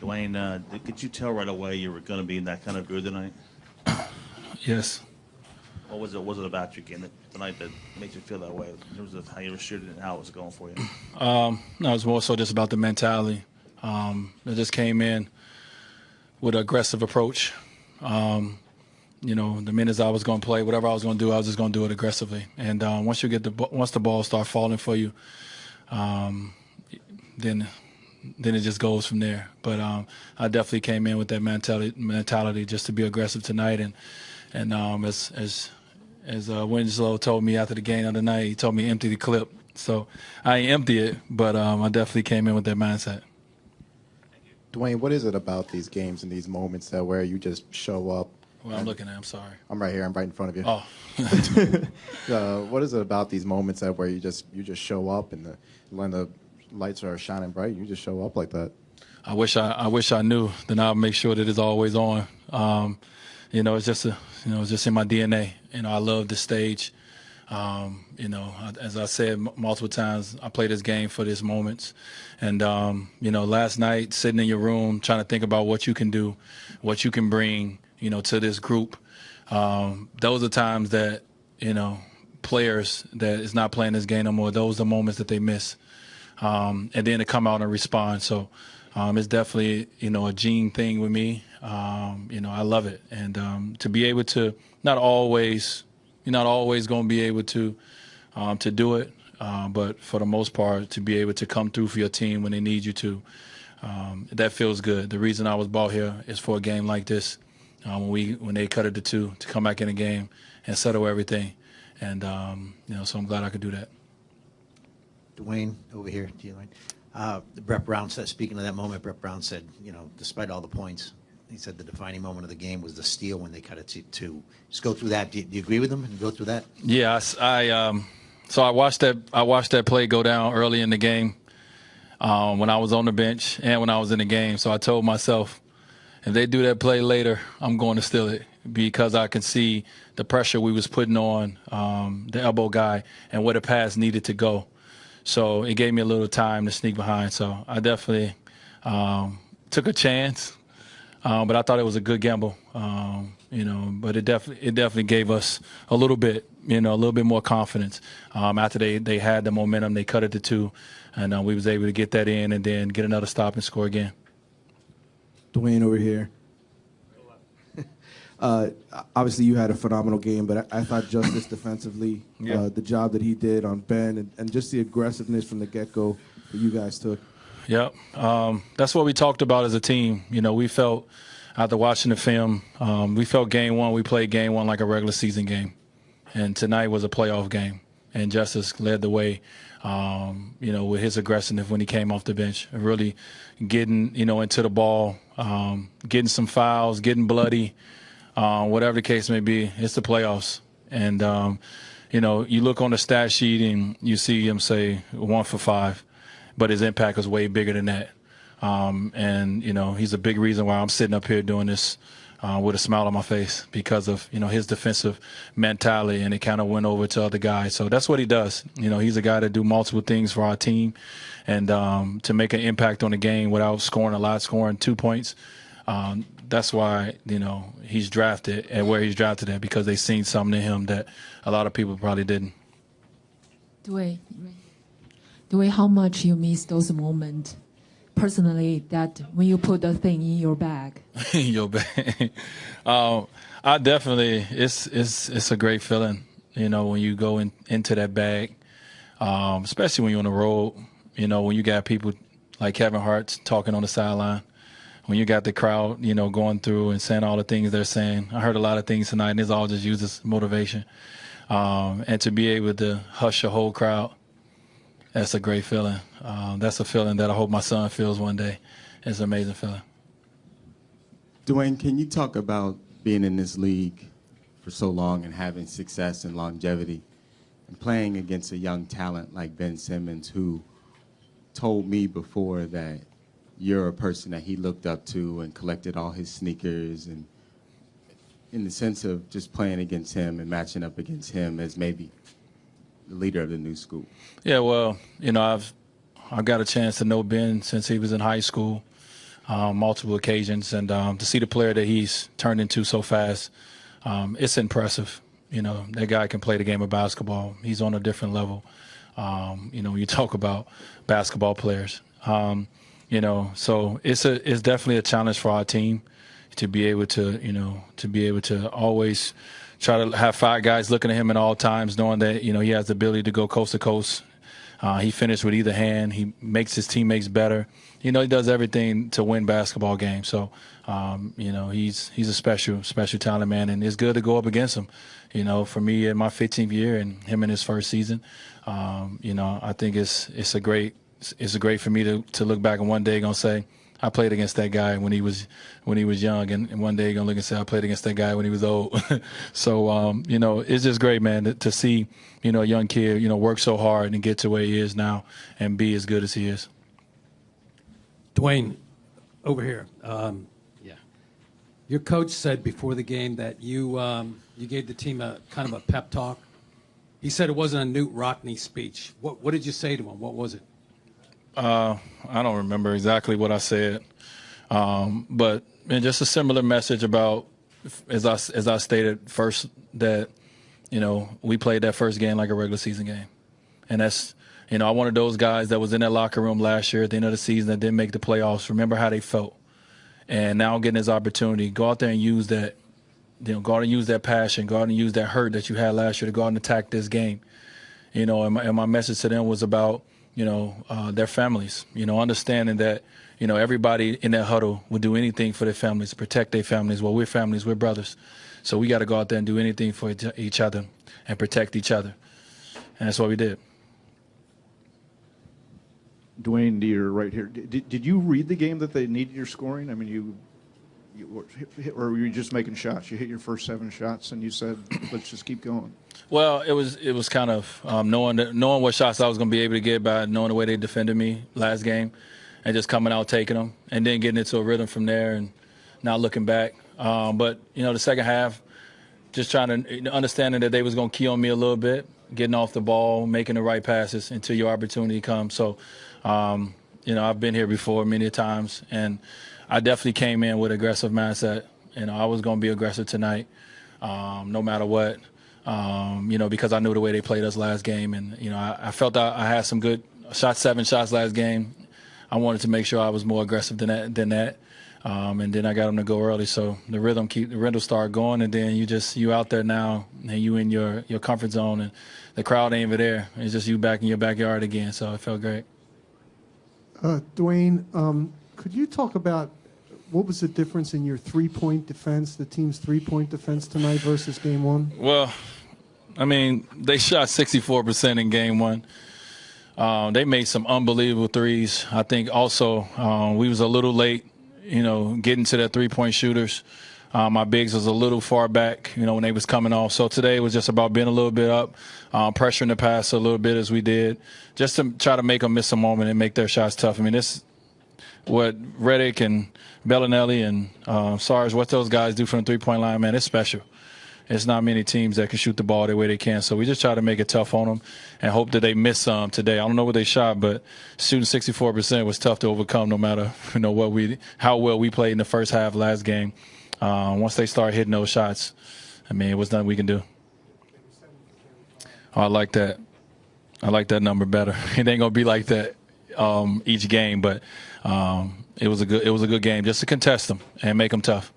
Dwayne, could you tell right away you were going to be in that kind of mood tonight? Yes. What was it? Was it about your game tonight that made you feel that way in terms of how you were shooting and how it was going for you? No, it was more so just about the mentality. I just came in with an aggressive approach. The minutes I was going to play, whatever I was going to do, I was just going to do it aggressively. And once the ball start falling for you, then it just goes from there. But I definitely came in with that mentality just to be aggressive tonight. And as Winslow told me after the game the other night, he told me empty the clip. So I ain't empty it, but I definitely came in with that mindset. Dwayne, what is it about these games and these moments that where you just show up? Well, I'm looking at. I'm sorry. I'm right here. I'm right in front of you. Oh. What is it about these moments that where you just show up and when the lights are shining bright, you just show up like that? I wish I knew. Then I'll make sure that it's always on. It's just it's just in my DNA. I love the stage. As I said multiple times, I play this game for these moments. And last night sitting in your room trying to think about what you can do, what you can bring, to this group. Those are times that players that is not playing this game no more. Those are the moments that they miss. And then to come out and respond. So it's definitely, a gene thing with me. I love it. And to be able to you're not always going to be able to do it. But for the most part, to be able to come through for your team when they need you to, that feels good. The reason I was brought here is for a game like this, when they cut it to 2, to come back in the game and settle everything. And, so I'm glad I could do that. Dwayne, over here, Brett Brown said, speaking of that moment, Brett Brown said, despite all the points, he said the defining moment of the game was the steal when they cut it to 2. Just go through that. Do you agree with him and go through that? Yeah, so I watched that play go down early in the game when I was on the bench and when I was in the game. So I told myself, if they do that play later, I'm going to steal it because I can see the pressure we was putting on the elbow guy and where the pass needed to go. So it gave me a little time to sneak behind. So I definitely took a chance, but I thought it was a good gamble. But it definitely gave us a little bit more confidence. After they had the momentum, they cut it to 2, and we was able to get that in and then get another stop and score again. Dwayne over here. Obviously, you had a phenomenal game, but I thought Justice defensively, the job that he did on Ben, and just the aggressiveness from the get-go that you guys took. Yep. That's what we talked about as a team. We felt, after watching the film, we felt game 1, we played game 1 like a regular season game. And tonight was a playoff game. And Justice led the way, with his aggressiveness when he came off the bench, really getting, into the ball, getting some fouls, getting bloody. Whatever the case may be, it's the playoffs. And, you look on the stat sheet and you see him say 1 for 5, but his impact was way bigger than that. And he's a big reason why I'm sitting up here doing this with a smile on my face because of, his defensive mentality, and it kind of went over to other guys. So that's what he does. He's a guy that do multiple things for our team, and to make an impact on the game without scoring a lot, scoring 2 points. That's why, he's drafted at where he's drafted at, because they've seen something in him that a lot of people probably didn't. Dwayne, how much you miss those moments personally, that when you put the thing in your bag? In your bag. I definitely, it's a great feeling, when you go into that bag, especially when you're on the road, when you got people like Kevin Hart talking on the sideline. When you got the crowd, going through and saying all the things they're saying. I heard a lot of things tonight, and it's all just used as motivation. And to be able to hush a whole crowd, that's a great feeling. That's a feeling that I hope my son feels one day. It's an amazing feeling. Dwayne, can you talk about being in this league for so long and having success and longevity and playing against a young talent like Ben Simmons, who told me before that you're a person that he looked up to and collected all his sneakers, and in the sense of just playing against him and matching up against him as maybe the leader of the new school? Yeah, well, I've got a chance to know Ben since he was in high school. multiple occasions, and to see the player that he's turned into so fast, it's impressive. You know, that guy can play the game of basketball. He's on a different level. You know, when you talk about basketball players, you know, so it's definitely a challenge for our team to be able to, you know, always try to have 5 guys looking at him at all times, knowing that, you know, he has the ability to go coast to coast. He finished with either hand. He makes his teammates better. You know, he does everything to win basketball games. So, you know, he's a special talent, man, and it's good to go up against him. You know, for me in my 15th year and him in his first season, you know, I think it's a great for me to look back and one day gonna say, I played against that guy when he was young, and one day gonna look and say I played against that guy when he was old. So you know, it's just great, man, to see, you know, a young kid, you know, work so hard and get to where he is now and be as good as he is. Dwyane, over here. Yeah. Your coach said before the game that you gave the team a kind of a pep talk. He said it wasn't a Newt Rockne speech. What did you say to him? What was it? I don't remember exactly what I said, but just a similar message about, as I stated first, that, you know, we played that first game like a regular season game, and that's, you know, I wanted those guys that was in that locker room last year at the end of the season that didn't make the playoffs remember how they felt, and now getting this opportunity, go out there and use that, you know, go out and use that passion, go out and use that hurt that you had last year to go out and attack this game, you know, and my message to them was about, you know, their families, you know, understanding that, you know, everybody in that huddle would do anything for their families, protect their families. Well, we're families, we're brothers. So we got to go out there and do anything for each other and protect each other. And that's what we did. Dwyane, you're right here. Did you read the game that they needed your scoring? I mean, you or were you just making shots? You hit your first 7 shots and you said, let's just keep going. Well, it was kind of knowing what shots I was going to be able to get by knowing the way they defended me last game, and just coming out taking them, and then getting into a rhythm from there, and not looking back. But you know, the second half, just trying to understanding that they was going to key on me a little bit, getting off the ball, making the right passes until your opportunity comes. So, you know, I've been here before many times, and I definitely came in with aggressive mindset. You know, I was going to be aggressive tonight, no matter what. You know, because I knew the way they played us last game, and you know, I felt I had some good shots, 7 shots last game. I wanted to make sure I was more aggressive than that, and then I got them to go early. So the rhythm started going, and then you out there now, and you in your comfort zone, and the crowd ain't even there. It's just you back in your backyard again. So it felt great. Dwyane, could you talk about what was the difference in your 3-point defense, the team's 3-point defense tonight versus game 1? Well, I mean, they shot 64% in game 1. They made some unbelievable threes. I think also we was a little late, you know, getting to their 3-point shooters. My bigs was a little far back, you know, when they was coming off. So today it was just about being a little bit up, pressuring the pass a little bit as we did, just to try to make them miss a moment and make their shots tough. I mean, this what Redick and Bellinelli and Sarge, what those guys do from the 3-point line, man, it's special. It's not many teams that can shoot the ball the way they can. So we just try to make it tough on them and hope that they miss some today. I don't know what they shot, but shooting 64% was tough to overcome no matter, you know, how well we played in the first half last game. Once they start hitting those shots, I mean, it was nothing we can do. Oh, I like that. I like that number better. It ain't going to be like that each game, but it was a good game just to contest them and make them tough.